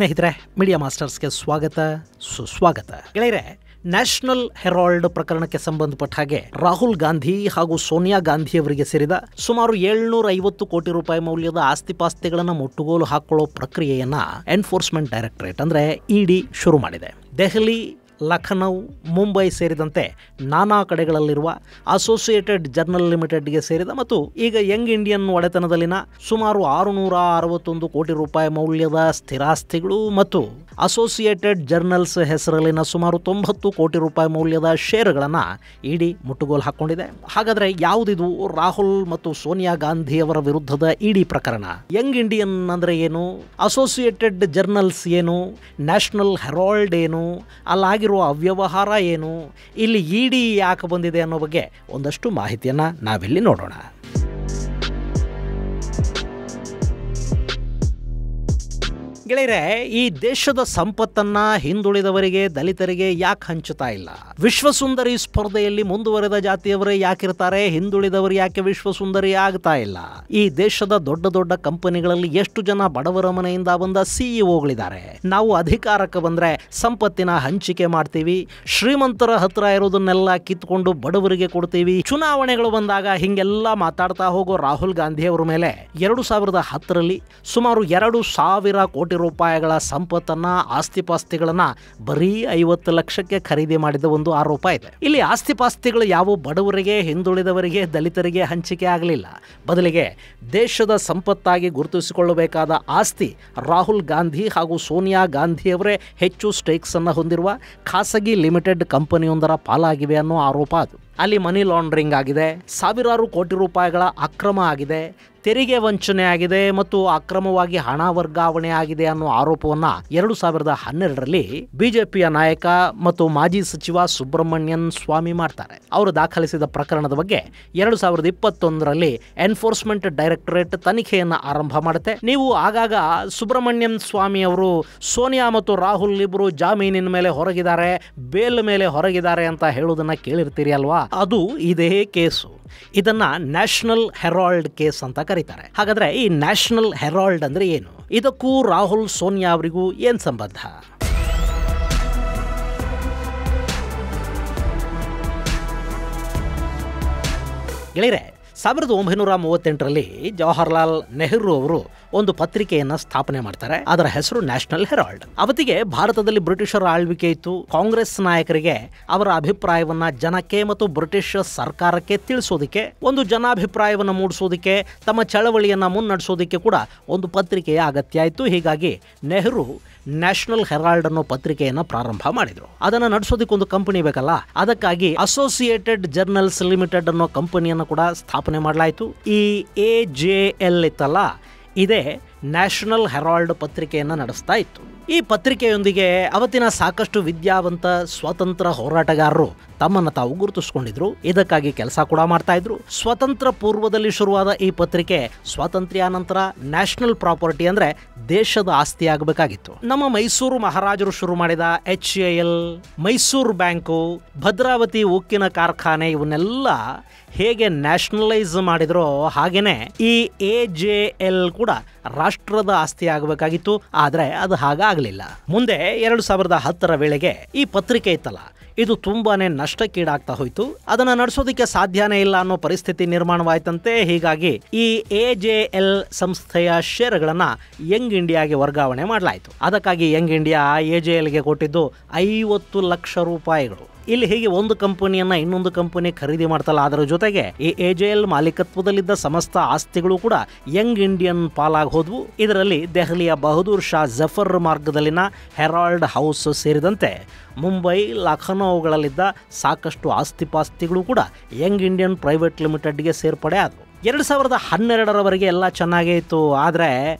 ಸ್ನೇಹಿತರೆ, ಮೀಡಿಯಾ ಮಾಸ್ಟರ್ಸ್ಗೆ ಸ್ವಾಗತ ಸುಸ್ವಾಗತ. ಗೆಳೆಯರೆ, ನ್ಯಾಷನಲ್ ಹೆರಾಲ್ಡ್ ಪ್ರಕರಣಕ್ಕೆ ಸಂಬಂಧಪಟ್ಟ ಹಾಗೆ ರಾಹುಲ್ ಗಾಂಧಿ ಹಾಗೂ ಸೋನಿಯಾ ಗಾಂಧಿ ಅವರಿಗೆ ಸೇರಿದ ಸುಮಾರು 750 ಕೋಟಿ ರೂಪಾಯಿ ಮೌಲ್ಯದ ಆಸ್ತಿಪಾಸ್ತಿಗಳನ್ನು ಮುಟ್ಟುಗೋಲು ಹಾಕೊಳ್ಳೋ ಪ್ರಕ್ರಿಯೆಯನ್ನ ಎನ್ಫೋರ್ಸ್ಮೆಂಟ್ ಡೈರೆಕ್ಟರೇಟ್ ಅಂದ್ರೆ ಇಡಿ ಶುರು ಮಾಡಿದೆ. ದೆಹಲಿ, ಲಖನೌ, ಮುಂಬೈ ಸೇರಿದಂತೆ ನಾನಾ ಕಡೆಗಳಲ್ಲಿರುವ ಅಸೋಸಿಯೇಟೆಡ್ ಜರ್ನಲ್ ಲಿಮಿಟೆಡ್ಗೆ ಸೇರಿದ ಮತ್ತು ಈಗ ಯಂಗ್ ಇಂಡಿಯನ್ ಒಡೆತನದಲ್ಲಿನ ಸುಮಾರು 661 ಕೋಟಿ ರೂಪಾಯಿ ಮೌಲ್ಯದ ಸ್ಥಿರಾಸ್ತಿಗಳು ಮತ್ತು ಅಸೋಸಿಯೇಟೆಡ್ ಜರ್ನಲ್ಸ್ ಹೆಸರಲ್ಲಿನ ಸುಮಾರು 90 ಕೋಟಿ ರೂಪಾಯಿ ಮೌಲ್ಯದ ಷೇರುಗಳನ್ನು ಇಡಿ ಮುಟ್ಟುಗೋಲು ಹಾಕೊಂಡಿದೆ. ಹಾಗಾದರೆ ಯಾವುದಿದು ರಾಹುಲ್ ಮತ್ತು ಸೋನಿಯಾ ಗಾಂಧಿ ಅವರ ವಿರುದ್ಧದ ಇಡಿ ಪ್ರಕರಣ? ಯಂಗ್ ಇಂಡಿಯನ್ ಅಂದರೆ ಏನು? ಅಸೋಸಿಯೇಟೆಡ್ ಜರ್ನಲ್ಸ್ ಏನು? ನ್ಯಾಷನಲ್ ಹೆರಾಲ್ಡ್ ಏನು? ಅಲ್ಲಾಗಿರುವ ಅವ್ಯವಹಾರ ಏನು? ಇಲ್ಲಿ ಇಡಿ ಯಾಕೆ ಬಂದಿದೆ ಅನ್ನೋ ಬಗ್ಗೆ ಒಂದಷ್ಟು ಮಾಹಿತಿಯನ್ನು ನಾವಿಲ್ಲಿ ನೋಡೋಣ. ಗೆಳೆಯರೆ, ಈ ದೇಶದ ಸಂಪತ್ತನ್ನ ಹಿಂದುಳಿದವರಿಗೆ, ದಲಿತರಿಗೆ ಯಾಕೆ ಹಂಚುತ್ತಾ ಇಲ್ಲ? ವಿಶ್ವಸುಂದರಿ ಸ್ಪರ್ಧೆಯಲ್ಲಿ ಮುಂದುವರೆದ ಜಾತಿಯವರೇ ಯಾಕಿರ್ತಾರೆ, ಹಿಂದುಳಿದವರು ಯಾಕೆ ವಿಶ್ವಸುಂದರಿ ಆಗ್ತಾ ಇಲ್ಲ? ಈ ದೇಶದ ದೊಡ್ಡ ದೊಡ್ಡ ಕಂಪನಿಗಳಲ್ಲಿ ಎಷ್ಟು ಜನ ಬಡವರ ಮನೆಯಿಂದ ಬಂದ ಸಿಇಒಗಳಿದ್ದಾರೆ? ನಾವು ಅಧಿಕಾರಕ್ಕೆ ಬಂದ್ರೆ ಸಂಪತ್ತಿನ ಹಂಚಿಕೆ ಮಾಡ್ತೀವಿ, ಶ್ರೀಮಂತರ ಹತ್ರ ಇರೋದನ್ನೆಲ್ಲ ಕಿತ್ಕೊಂಡು ಬಡವರಿಗೆ ಕೊಡ್ತೀವಿ. ಚುನಾವಣೆಗಳು ಬಂದಾಗ ಹಿಂಗೆಲ್ಲ ಮಾತಾಡ್ತಾ ಹೋಗೋ ರಾಹುಲ್ ಗಾಂಧಿ ಅವರ ಮೇಲೆ 2010ರಲ್ಲಿ ಸುಮಾರು 2,000 ಕೋಟಿ ರೂಪಾಯಿಗಳ ಸಂಪತ್ತನ್ನ, ಆಸ್ತಿಪಾಸ್ತಿಗಳನ್ನ ಬರೀ 50 ಲಕ್ಷಕ್ಕೆ ಖರೀದಿ ಮಾಡಿದ ಒಂದು ಆರೋಪ ಇದೆ. ಇಲ್ಲಿ ಆಸ್ತಿಪಾಸ್ತಿಗಳು ಯಾವ ಬಡವರಿಗೆ, ಹಿಂದುಳಿದವರಿಗೆ, ದಲಿತರಿಗೆ ಹಂಚಿಕೆ ಆಗಲಿಲ್ಲ. ಬದಲಿಗೆ ದೇಶದ ಸಂಪತ್ತಾಗಿ ಗುರುತಿಸಿಕೊಳ್ಳಬೇಕಾದ ಆಸ್ತಿ ರಾಹುಲ್ ಗಾಂಧಿ ಹಾಗೂ ಸೋನಿಯಾ ಗಾಂಧಿ ಅವರೇ ಹೆಚ್ಚು ಸ್ಟೇಕ್ಸ್ ಅನ್ನು ಹೊಂದಿರುವ ಖಾಸಗಿ ಲಿಮಿಟೆಡ್ ಕಂಪನಿಯೊಂದರ ಪಾಲಾಗಿವೆ ಅನ್ನೋ ಆರೋಪ ಅದು. ಅಲ್ಲಿ ಮನಿ ಲಾಂಡ್ರಿಂಗ್ ಆಗಿದೆ, ಸಾವಿರಾರು ಕೋಟಿ ರೂಪಾಯಿಗಳ ಅಕ್ರಮ ಆಗಿದೆ, ತೆರಿಗೆ ವಂಚನೆ ಆಗಿದೆ ಮತ್ತು ಅಕ್ರಮವಾಗಿ ಹಣ ವರ್ಗಾವಣೆ ಆಗಿದೆ ಅನ್ನೋ ಆರೋಪವನ್ನ 2012ರಲ್ಲಿ ಬಿಜೆಪಿಯ ನಾಯಕ ಮತ್ತು ಮಾಜಿ ಸಚಿವ ಸುಬ್ರಮಣ್ಯನ್ ಸ್ವಾಮಿ ಮಾಡ್ತಾರೆ. ಅವರು ದಾಖಲಿಸಿದ ಪ್ರಕರಣದ ಬಗ್ಗೆ 2021ರಲ್ಲಿ ಎನ್ಫೋರ್ಸ್ಮೆಂಟ್ ಡೈರೆಕ್ಟರೇಟ್ ತನಿಖೆಯನ್ನು ಆರಂಭ ಮಾಡುತ್ತೆ. ನೀವು ಆಗಾಗ ಸುಬ್ರಮಣ್ಯನ್ ಸ್ವಾಮಿ ಅವರು ಸೋನಿಯಾ ಮತ್ತು ರಾಹುಲ್ ಇಬ್ಬರು ಜಾಮೀನಿನ ಮೇಲೆ ಹೊರಗಿದ್ದಾರೆ, ಬೇಲ್ ಮೇಲೆ ಹೊರಗಿದ್ದಾರೆ ಅಂತ ಹೇಳೋದನ್ನ ಕೇಳಿರ್ತೀರಿ ಅಲ್ವಾ? ಅದು ಇದೇ ಕೇಸು. ಇದನ್ನ ನ್ಯಾಷನಲ್ ಹೆರಾಲ್ಡ್ ಕೇಸ್ ಅಂತ ಕರೀತಾರೆ. ಹಾಗಾದ್ರೆ ಈ ನ್ಯಾಷನಲ್ ಹೆರಾಲ್ಡ್ ಅಂದ್ರೆ ಏನು? ಇದಕ್ಕೂ ರಾಹುಲ್, ಸೋನಿಯಾ ಅವರಿಗೂ ಏನ್ ಸಂಬಂಧ? ಗೆಳೆಯರೆ, 1938ರಲ್ಲಿ ಜವಾಹರ್ಲಾಲ್ ನೆಹರು ಅವರು ಒಂದು ಪತ್ರಿಕೆಯನ್ನು ಸ್ಥಾಪನೆ ಮಾಡ್ತಾರೆ. ಅದರ ಹೆಸರು ನ್ಯಾಷನಲ್ ಹೆರಾಲ್ಡ್. ಅವತ್ತಿಗೆ ಭಾರತದಲ್ಲಿ ಬ್ರಿಟಿಷರ ಆಳ್ವಿಕೆ ಇತ್ತು. ಕಾಂಗ್ರೆಸ್ ನಾಯಕರಿಗೆ ಅವರ ಅಭಿಪ್ರಾಯವನ್ನ ಜನಕ್ಕೆ ಮತ್ತು ಬ್ರಿಟಿಷ್ ಸರ್ಕಾರಕ್ಕೆ ತಿಳಿಸೋದಕ್ಕೆ, ಒಂದು ಜನಾಭಿಪ್ರಾಯವನ್ನು ಮೂಡಿಸೋದಕ್ಕೆ, ತಮ್ಮ ಚಳವಳಿಯನ್ನ ಮುನ್ನಡೆಸೋದಕ್ಕೆ ಕೂಡ ಒಂದು ಪತ್ರಿಕೆಯ ಅಗತ್ಯ ಇತ್ತು. ಹೀಗಾಗಿ ನೆಹರು ನ್ಯಾಷನಲ್ ಹೆರಾಲ್ಡ್ ಅನ್ನೋ ಪತ್ರಿಕೆಯನ್ನು ಪ್ರಾರಂಭ ಮಾಡಿದ್ರು. ಅದನ್ನು ನಡೆಸೋದಕ್ಕೆ ಒಂದು ಕಂಪನಿ ಬೇಕಲ್ಲ, ಅದಕ್ಕಾಗಿ ಅಸೋಸಿಯೇಟೆಡ್ ಜರ್ನಲ್ಸ್ ಲಿಮಿಟೆಡ್ ಅನ್ನೋ ಕಂಪನಿಯನ್ನು ಕೂಡ ಸ್ಥಾಪನೆ ಮಾಡಲಾಯಿತು. ಈ AJL ಇತ್ತಲ್ಲ, ಇದೇ ನ್ಯಾಷನಲ್ ಹೆರಾಲ್ಡ್ ಪತ್ರಿಕೆಯನ್ನು ನಡೆಸ್ತಾ ಇತ್ತು. ಈ ಪತ್ರಿಕೆಯೊಂದಿಗೆ ಅವತ್ತಿನ ಸಾಕಷ್ಟು ವಿದ್ಯಾವಂತ ಸ್ವಾತಂತ್ರ್ಯ ಹೋರಾಟಗಾರರು ತಮ್ಮನ್ನು ತಾವು ಗುರುತಿಸಿಕೊಂಡಿದ್ರು. ಇದಕ್ಕಾಗಿ ಕೆಲಸ ಕೂಡ ಮಾಡ್ತಾ ಇದ್ರು. ಸ್ವತಂತ್ರ ಪೂರ್ವದಲ್ಲಿ ಶುರುವಾದ ಈ ಪತ್ರಿಕೆ ಸ್ವಾತಂತ್ರ್ಯಾನಂತರ ನ್ಯಾಷನಲ್ ಪ್ರಾಪರ್ಟಿ ಅಂದ್ರೆ ದೇಶದ ಆಸ್ತಿ ಆಗಬೇಕಾಗಿತ್ತು. ನಮ್ಮ ಮೈಸೂರು ಮಹಾರಾಜರು ಶುರು ಮಾಡಿದ HAL, ಮೈಸೂರು ಬ್ಯಾಂಕು, ಭದ್ರಾವತಿ ಉಕ್ಕಿನ ಕಾರ್ಖಾನೆ ಇವನ್ನೆಲ್ಲ ಹೇಗೆ ನ್ಯಾಷನಲೈಸ್ ಮಾಡಿದ್ರೋ ಹಾಗೇನೆ ಈ AJL ಕೂಡ ರಾಷ್ಟ್ರದ ಆಸ್ತಿ ಆಗಬೇಕಾಗಿತ್ತು. ಆದ್ರೆ ಅದು ಹಾಗಾಗಲಿಲ್ಲ. ಮುಂದೆ 2010ರ ವೇಳೆಗೆ ಈ ಪತ್ರಿಕೆ ಇತ್ತಲ್ಲ, ಇದು ತುಂಬಾನೇ ನಷ್ಟಕ್ಕೀಡಾಗ್ತಾ ಹೋಯ್ತು. ಅದನ್ನ ನಡೆಸೋದಕ್ಕೆ ಸಾಧ್ಯನೇ ಇಲ್ಲ ಅನ್ನೋ ಪರಿಸ್ಥಿತಿ ನಿರ್ಮಾಣವಾಯ್ತಂತೆ. ಹೀಗಾಗಿ ಈ AJL ಸಂಸ್ಥೆಯ ಷೇರುಗಳನ್ನ ಯಂಗ್ ಇಂಡಿಯಾಗೆ ವರ್ಗಾವಣೆ ಮಾಡಲಾಯಿತು. ಅದಕ್ಕಾಗಿ ಯಂಗ್ ಇಂಡಿಯಾ AJLಗೆ ಕೊಟ್ಟಿದ್ದು 50 ಲಕ್ಷ ರೂಪಾಯಿಗಳು. ಇಲ್ಲಿ ಹೀಗೆ ಒಂದು ಕಂಪನಿಯನ್ನ ಇನ್ನೊಂದು ಕಂಪನಿ ಖರೀದಿ ಮಾಡ್ತಲ್ಲ, ಅದರ ಜೊತೆಗೆ ಈ AJL ಮಾಲೀಕತ್ವದಲ್ಲಿದ್ದ ಸಮಸ್ತ ಆಸ್ತಿಗಳು ಕೂಡ ಯಂಗ್ ಇಂಡಿಯನ್ ಪಾಲಾಗಿ ಹೋದ್ವು. ಇದರಲ್ಲಿ ದೆಹಲಿಯ ಬಹದ್ದೂರ್ ಶಾ ಜಫರ್ ಮಾರ್ಗದಲ್ಲಿನ ಹೆರಾಲ್ಡ್ ಹೌಸ್ ಸೇರಿದಂತೆ ಮುಂಬೈ, ಲಖನೌಗಳಲ್ಲಿದ್ದ ಸಾಕಷ್ಟು ಆಸ್ತಿಪಾಸ್ತಿಗಳು ಕೂಡ ಯಂಗ್ ಇಂಡಿಯನ್ ಪ್ರೈವೇಟ್ ಲಿಮಿಟೆಡ್ಗೆ ಸೇರ್ಪಡೆ ಆದವು. 2012ರವರೆಗೆ ಎಲ್ಲ ಚೆನ್ನಾಗೇ ಇತ್ತು. ಆದರೆ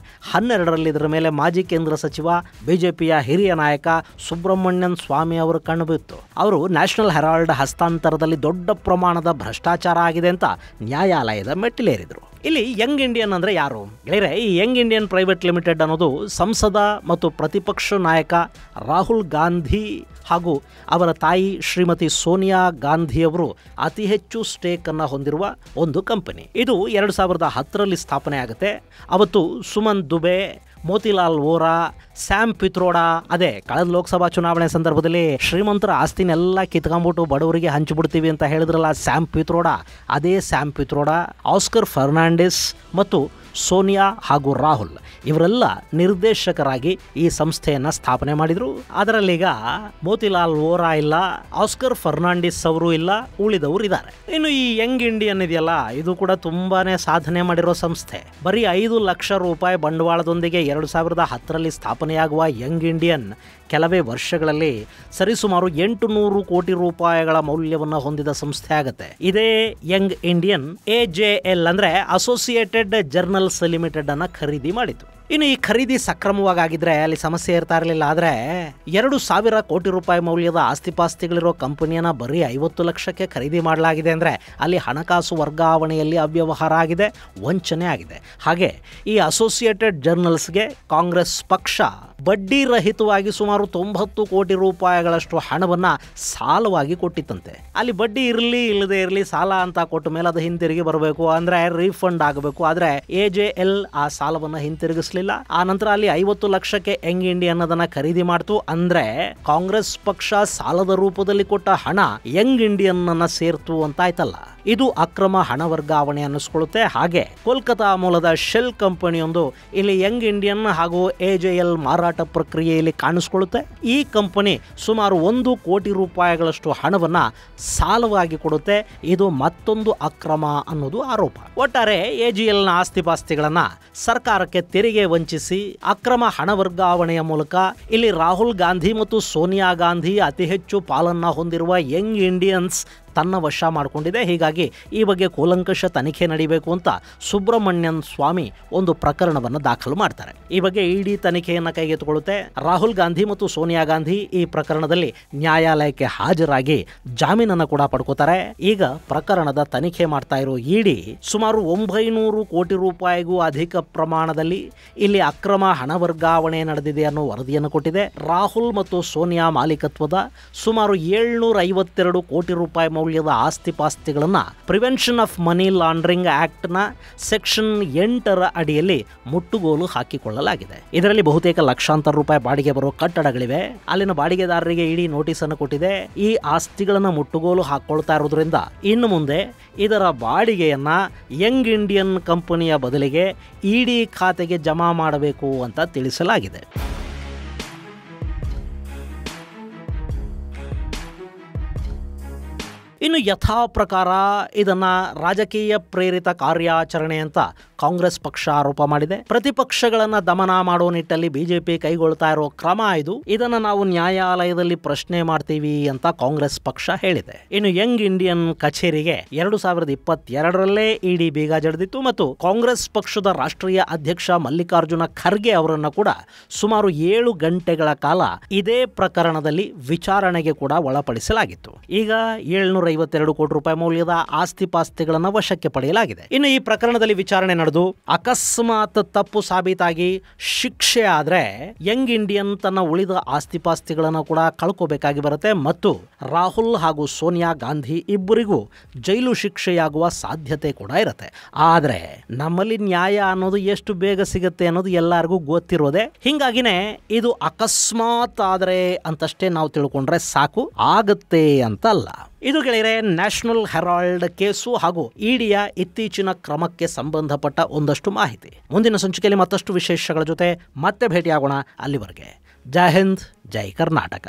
12ರಲ್ಲಿ ಇದರ ಮೇಲೆ ಮಾಜಿ ಕೇಂದ್ರ ಸಚಿವ, ಬಿಜೆಪಿಯ ಹಿರಿಯ ನಾಯಕ ಸುಬ್ರಮಣ್ಯನ್ ಸ್ವಾಮಿ ಅವರು ಕಣ್ಣುಬಿತ್ತು. ಅವರು ನ್ಯಾಷನಲ್ ಹೆರಾಲ್ಡ್ ಹಸ್ತಾಂತರದಲ್ಲಿ ದೊಡ್ಡ ಪ್ರಮಾಣದ ಭ್ರಷ್ಟಾಚಾರ ಆಗಿದೆ ಅಂತ ನ್ಯಾಯಾಲಯದ ಮೆಟ್ಟಿಲೇರಿದ್ರು. ಇಲ್ಲಿ ಯಂಗ್ ಇಂಡಿಯನ್ ಅಂದ್ರೆ ಯಾರು ಗೆಳೆಯರೆ? ಈ ಯಂಗ್ ಇಂಡಿಯನ್ ಪ್ರೈವೇಟ್ ಲಿಮಿಟೆಡ್ ಅನ್ನೋದು ಸಂಸದ ಮತ್ತು ಪ್ರತಿಪಕ್ಷ ನಾಯಕ ರಾಹುಲ್ ಗಾಂಧಿ ಹಾಗೂ ಅವರ ತಾಯಿ ಶ್ರೀಮತಿ ಸೋನಿಯಾ ಗಾಂಧಿಯವರು ಅತಿ ಹೆಚ್ಚು ಸ್ಟೇಕ್ ಅನ್ನು ಹೊಂದಿರುವ ಒಂದು ಕಂಪನಿ. ಇದು 2010ರಲ್ಲಿ ಸ್ಥಾಪನೆ ಆಗುತ್ತೆ. ಅವತ್ತು ಸುಮನ್ ದುಬೆ, ಮೋತಿಲಾಲ್ ವೋರಾ, ಸ್ಯಾಮ್ ಪಿತ್ರೋಡಾ, ಅದೇ ಕಳೆದ ಲೋಕಸಭಾ ಚುನಾವಣೆ ಸಂದರ್ಭದಲ್ಲಿ ಶ್ರೀಮಂತರ ಆಸ್ತಿನೆಲ್ಲ ಕಿತ್ಕೊಂಡ್ಬಿಟ್ಟು ಬಡವರಿಗೆ ಹಂಚಿಬಿಡ್ತೀವಿ ಅಂತ ಹೇಳಿದ್ರಲ್ಲ ಸ್ಯಾಮ್ ಪಿತ್ರೋಡಾ, ಅದೇ ಸ್ಯಾಮ್ ಪಿತ್ರೋಡಾ, ಆಸ್ಕರ್ ಫರ್ನಾಂಡಿಸ್ ಮತ್ತು ಸೋನಿಯಾ ಹಾಗೂ ರಾಹುಲ್ ಇವರೆಲ್ಲ ನಿರ್ದೇಶಕರಾಗಿ ಈ ಸಂಸ್ಥೆಯನ್ನು ಸ್ಥಾಪನೆ ಮಾಡಿದರು. ಅದರಲ್ಲೀಗ ಮೋತಿಲಾಲ್ ವೋರಾ ಇಲ್ಲ, ಆಸ್ಕರ್ ಫರ್ನಾಂಡಿಸ್ ಅವರು ಇಲ್ಲ, ಉಳಿದವರು ಇದ್ದಾರೆ. ಇನ್ನು ಈ ಯಂಗ್ ಇಂಡಿಯನ್ ಇದೆಯಲ್ಲ, ಇದು ಕೂಡ ತುಂಬಾನೇ ಸಾಧನೆ ಮಾಡಿರೋ ಸಂಸ್ಥೆ. ಬರೀ 5 ಲಕ್ಷ ರೂಪಾಯಿ ಬಂಡವಾಳದೊಂದಿಗೆ 2010ರಲ್ಲಿ ಸ್ಥಾಪನೆಯಾಗುವ ಯಂಗ್ ಇಂಡಿಯನ್ ಕೆಲವೇ ವರ್ಷಗಳಲ್ಲಿ ಸರಿಸುಮಾರು 800 ಕೋಟಿ ರೂಪಾಯಿಗಳ ಮೌಲ್ಯವನ್ನು ಹೊಂದಿದ ಸಂಸ್ಥೆ ಆಗುತ್ತೆ. ಇದೇ ಯಂಗ್ ಇಂಡಿಯನ್ AJL ಅಂದ್ರೆ ಅಸೋಸಿಯೇಟೆಡ್ ಜರ್ನಲ್ಸ್ ಲಿಮಿಟೆಡ್ ಅನ್ನ ಖರೀದಿ ಮಾಡಿತು. ಇನ್ನು ಈ ಖರೀದಿ ಸಕ್ರಮವಾಗಿದ್ರೆ ಅಲ್ಲಿ ಸಮಸ್ಯೆ ಇರ್ತಾ ಇರಲಿಲ್ಲ. ಆದರೆ 2,000 ಕೋಟಿ ರೂಪಾಯಿ ಮೌಲ್ಯದ ಆಸ್ತಿಪಾಸ್ತಿಗಳಿರೋ ಕಂಪನಿಯನ್ನ ಬರೀ 50 ಲಕ್ಷಕ್ಕೆ ಖರೀದಿ ಮಾಡಲಾಗಿದೆ ಅಂದರೆ ಅಲ್ಲಿ ಹಣಕಾಸು ವರ್ಗಾವಣೆಯಲ್ಲಿ ಅವ್ಯವಹಾರ ಆಗಿದೆ, ವಂಚನೆ ಆಗಿದೆ. ಹಾಗೆ ಈ ಅಸೋಸಿಯೇಟೆಡ್ ಜರ್ನಲ್ಸ್ಗೆ ಕಾಂಗ್ರೆಸ್ ಪಕ್ಷ ಬಡ್ಡಿ ರಹಿತವಾಗಿ ಸುಮಾರು 90 ಕೋಟಿ ರೂಪಾಯಿಗಳಷ್ಟು ಹಣವನ್ನು ಸಾಲವಾಗಿ ಕೊಟ್ಟಿತ್ತಂತೆ. ಅಲ್ಲಿ ಬಡ್ಡಿ ಇರಲಿ ಇಲ್ಲದೆ ಇರಲಿ, ಸಾಲ ಅಂತ ಕೊಟ್ಟ ಮೇಲೆ ಅದು ಹಿಂತಿರುಗಿ ಬರಬೇಕು, ಅಂದರೆ ರೀಫಂಡ್ ಆಗಬೇಕು. ಆದರೆ AJL ಆ ಸಾಲವನ್ನು ಹಿಂತಿರುಗಿಸಲಿಲ್ಲ. ಆ ನಂತರ ಅಲ್ಲಿ 50 ಲಕ್ಷಕ್ಕೆ ಯಂಗ್ ಇಂಡಿಯನ್ ಅನ್ನೋದನ್ನ ಖರೀದಿ ಮಾಡ್ತು. ಅಂದ್ರೆ ಕಾಂಗ್ರೆಸ್ ಪಕ್ಷ ಸಾಲದ ರೂಪದಲ್ಲಿ ಕೊಟ್ಟ ಹಣ ಯಂಗ್ ಇಂಡಿಯನ್ ಅನ್ನ ಸೇರ್ತು ಅಂತ ಆಯ್ತಲ್ಲ. ಇದು ಅಕ್ರಮ ಹಣ ವರ್ಗಾವಣೆ ಅನ್ನಿಸ್ಕೊಳ್ಳುತ್ತೆ. ಹಾಗೆ ಕೋಲ್ಕತಾ ಮೂಲದ ಶೆಲ್ ಕಂಪನಿಯೊಂದು ಇಲ್ಲಿ ಯಂಗ್ ಇಂಡಿಯನ್ ಹಾಗೂ AJL ಮಾರಾಟ ಪ್ರಕ್ರಿಯೆಯಲ್ಲಿ ಕಾಣಿಸ್ಕೊಳ್ಳುತ್ತೆ. ಈ ಕಂಪನಿ ಸುಮಾರು 1 ಕೋಟಿ ರೂಪಾಯಿಗಳಷ್ಟು ಹಣವನ್ನ ಸಾಲವಾಗಿ ಕೊಡುತ್ತೆ. ಇದು ಮತ್ತೊಂದು ಅಕ್ರಮ ಅನ್ನೋದು ಆರೋಪ. ಒಟ್ಟಾರೆ AJLನ ಆಸ್ತಿಪಾಸ್ತಿಗಳನ್ನ ಸರ್ಕಾರಕ್ಕೆ ತೆರಿಗೆ ವಂಚಿಸಿ ಅಕ್ರಮ ಹಣ ವರ್ಗಾವಣೆಯ ಮೂಲಕ ಇಲ್ಲಿ ರಾಹುಲ್ ಗಾಂಧಿ ಮತ್ತು ಸೋನಿಯಾ ಗಾಂಧಿ ಅತಿ ಹೆಚ್ಚು ಪಾಲನ್ನ ಹೊಂದಿರುವ ಯಂಗ್ ಇಂಡಿಯನ್ಸ್ ತನ್ನ ವಶ ಮಾಡಿಕೊಂಡಿದೆ. ಹೀಗಾಗಿ ಈ ಬಗ್ಗೆ ಕೂಲಂಕಷ ತನಿಖೆ ನಡೀಬೇಕು ಅಂತ ಸುಬ್ರಹ್ಮಣ್ಯನ್ ಸ್ವಾಮಿ ಒಂದು ಪ್ರಕರಣವನ್ನು ದಾಖಲು ಮಾಡ್ತಾರೆ. ಈ ಬಗ್ಗೆ ಇಡಿ ತನಿಖೆಯನ್ನು ಕೈಗೆತ್ತಿಕೊಳ್ಳುತ್ತೆ. ರಾಹುಲ್ ಗಾಂಧಿ ಮತ್ತು ಸೋನಿಯಾ ಗಾಂಧಿ ಈ ಪ್ರಕರಣದಲ್ಲಿ ನ್ಯಾಯಾಲಯಕ್ಕೆ ಹಾಜರಾಗಿ ಜಾಮೀನನ್ನು ಕೂಡ ಪಡ್ಕೋತಾರೆ. ಈಗ ಪ್ರಕರಣದ ತನಿಖೆ ಮಾಡ್ತಾ ಇರೋ ಇಡಿ ಸುಮಾರು 900 ಕೋಟಿ ರೂಪಾಯಿಗೂ ಅಧಿಕ ಪ್ರಮಾಣದಲ್ಲಿ ಇಲ್ಲಿ ಅಕ್ರಮ ಹಣ ವರ್ಗಾವಣೆ ನಡೆದಿದೆ ಅನ್ನೋ ವರದಿಯನ್ನು ಕೊಟ್ಟಿದೆ. ರಾಹುಲ್ ಮತ್ತು ಸೋನಿಯಾ ಮಾಲೀಕತ್ವದ ಸುಮಾರು 752 ಕೋಟಿ ರೂಪಾಯಿ ಮೌಲ್ಯದ ಆಸ್ತಿಪಾಸ್ತಿಗಳನ್ನ prevention of money laundering act ನ ಸೆಕ್ಷನ್ 8ರ ಅಡಿಯಲ್ಲಿ ಮುಟ್ಟುಗೋಲು ಹಾಕಿಕೊಳ್ಳಲಾಗಿದೆ. ಇದರಲ್ಲಿ ಬಹುತೇಕ ಲಕ್ಷಾಂತರ ರೂಪಾಯಿ ಬಾಡಿಗೆ ಬರೋ ಕಟ್ಟಡಗಳಿವೆ. ಅಲ್ಲಿನ ಬಾಡಿಗೆದಾರರಿಗೆ ಇಡಿ ನೋಟಿಸ್ ಅನ್ನು ಕೊಟ್ಟಿದೆ. ಈ ಆಸ್ತಿಗಳನ್ನ ಮುಟ್ಟುಗೋಲು ಹಾಕೊಳ್ತಾ ಇರೋದ್ರಿಂದ ಇನ್ನು ಮುಂದೆ ಇದರ ಬಾಡಿಗೆಯನ್ನ ಯಂಗ್ ಇಂಡಿಯನ್ ಕಂಪನಿಯ ಬದಲಿಗೆ ಇಡಿ ಖಾತೆಗೆ ಜಮಾ ಮಾಡಬೇಕು ಅಂತ ತಿಳಿಸಲಾಗಿದೆ. ಇನ್ನು ಯಥಾ ಪ್ರಕಾರ ಇದನ್ನ ರಾಜಕೀಯ ಪ್ರೇರಿತ ಕಾರ್ಯಾಚರಣೆ ಅಂತ ಕಾಂಗ್ರೆಸ್ ಪಕ್ಷ ಆರೋಪ ಮಾಡಿದೆ. ಪ್ರತಿಪಕ್ಷಗಳನ್ನ ದಮನ ಮಾಡೋ ನಿಟ್ಟಲ್ಲಿ ಬಿಜೆಪಿ ಕೈಗೊಳ್ತಾ ಇರೋ ಕ್ರಮ ಇದು. ಇದನ್ನ ನಾವು ನ್ಯಾಯಾಲಯದಲ್ಲಿ ಪ್ರಶ್ನೆ ಮಾಡ್ತೀವಿ ಅಂತ ಕಾಂಗ್ರೆಸ್ ಪಕ್ಷ ಹೇಳಿದೆ. ಇನ್ನು ಯಂಗ್ ಇಂಡಿಯನ್ ಕಚೇರಿಗೆ 2022ರಲ್ಲೇ ಇಡಿ ಬೀಗ ಜಡಿದಿತ್ತು ಮತ್ತು ಕಾಂಗ್ರೆಸ್ ಪಕ್ಷದ ರಾಷ್ಟ್ರೀಯ ಅಧ್ಯಕ್ಷ ಮಲ್ಲಿಕಾರ್ಜುನ ಖರ್ಗೆ ಅವರನ್ನ ಕೂಡ ಸುಮಾರು 7 ಗಂಟೆಗಳ ಕಾಲ ಇದೇ ಪ್ರಕರಣದಲ್ಲಿ ವಿಚಾರಣೆಗೆ ಕೂಡ ಒಳಪಡಿಸಲಾಗಿತ್ತು. ಈಗ 752 ಕೋಟಿ ರೂಪಾಯಿ ಮೌಲ್ಯದ ಆಸ್ತಿಪಾಸ್ತಿಗಳನ್ನು ವಶಕ್ಕೆ ಪಡೆಯಲಾಗಿದೆ. ಇನ್ನು ಈ ಪ್ರಕರಣದಲ್ಲಿ ವಿಚಾರಣೆ ನಡೆದು ಅಕಸ್ಮಾತ್ ತಪ್ಪು ಸಾಬೀತಾಗಿ ಶಿಕ್ಷೆ ಆದ್ರೆ ಯಂಗ್ ಇಂಡಿಯನ್ ತನ್ನ ಉಳಿದ ಆಸ್ತಿಪಾಸ್ತಿಗಳನ್ನು ಕೂಡ ಕಳ್ಕೋಬೇಕಾಗಿ ಬರುತ್ತೆ ಮತ್ತು ರಾಹುಲ್ ಹಾಗೂ ಸೋನಿಯಾ ಗಾಂಧಿ ಇಬ್ಬರಿಗೂ ಜೈಲು ಶಿಕ್ಷೆಯಾಗುವ ಸಾಧ್ಯತೆ ಕೂಡ ಇರುತ್ತೆ. ಆದ್ರೆ ನಮ್ಮಲ್ಲಿ ನ್ಯಾಯ ಅನ್ನೋದು ಎಷ್ಟು ಬೇಗ ಸಿಗುತ್ತೆ ಅನ್ನೋದು ಎಲ್ಲರಿಗೂ ಗೊತ್ತಿರೋದೆ. ಹಿಂಗಾಗಿನೇ ಇದು ಅಕಸ್ಮಾತ್ ಆದ್ರೆ ಅಂತಷ್ಟೇ ನಾವು ತಿಳ್ಕೊಂಡ್ರೆ ಸಾಕು, ಆಗತ್ತೆ ಅಂತ ಅಲ್ಲ. ಇದು ಗೆಳೆಯರೆ ನ್ಯಾಷನಲ್ ಹೆರಾಲ್ಡ್ ಕೇಸು ಹಾಗೂ ಇಡಿಯ ಇತ್ತೀಚಿನ ಕ್ರಮಕ್ಕೆ ಸಂಬಂಧಪಟ್ಟ ಒಂದಷ್ಟು ಮಾಹಿತಿ. ಮುಂದಿನ ಸಂಚಿಕೆಯಲ್ಲಿ ಮತ್ತಷ್ಟು ವಿಶೇಷಗಳ ಜೊತೆ ಮತ್ತೆ ಭೇಟಿಯಾಗೋಣ. ಅಲ್ಲಿವರೆಗೆ ಜೈ ಹಿಂದ್, ಜೈ ಕರ್ನಾಟಕ.